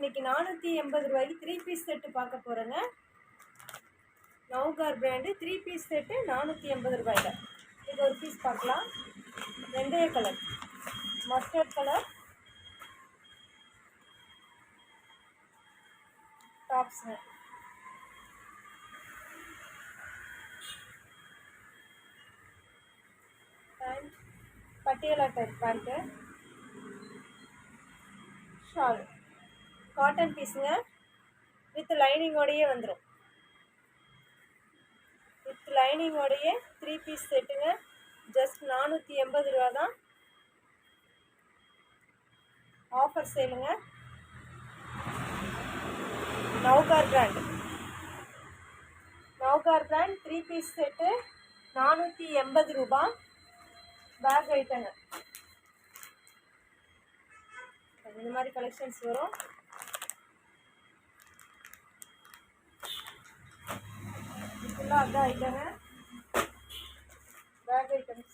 இன்னைக்கு 480 ரூபாய்க்கு 3 piece set பார்க்க போகிறேங்க. நவ்கார் பிராண்டு 3 பீஸ் செட்டு 480 ரூபாயில். இது ஒரு பீஸ் பார்க்கலாம். வெந்தய கலர், மஸ்டர்ட் கலர் டாப்ஸுங்க. Pant Patiala type pant. Shawl cotton பீஸுங்க. வித் லைனிங்கோடையே வந்துடும். வித் லைனிங்கோடையே 3 பீஸ் செட்டுங்க. ஜஸ்ட் 480 ரூபா தான். ஆஃபர் சேலுங்க. நவ்கார் பிராண்ட் 3 பீஸ் செட்டு 480 ரூபா. பேக் ஐட்டங்க. இந்த மாதிரி கலெக்ஷன்ஸ் வரும். ஃபுல்லாக அதான் ஐட்டங்க. Back items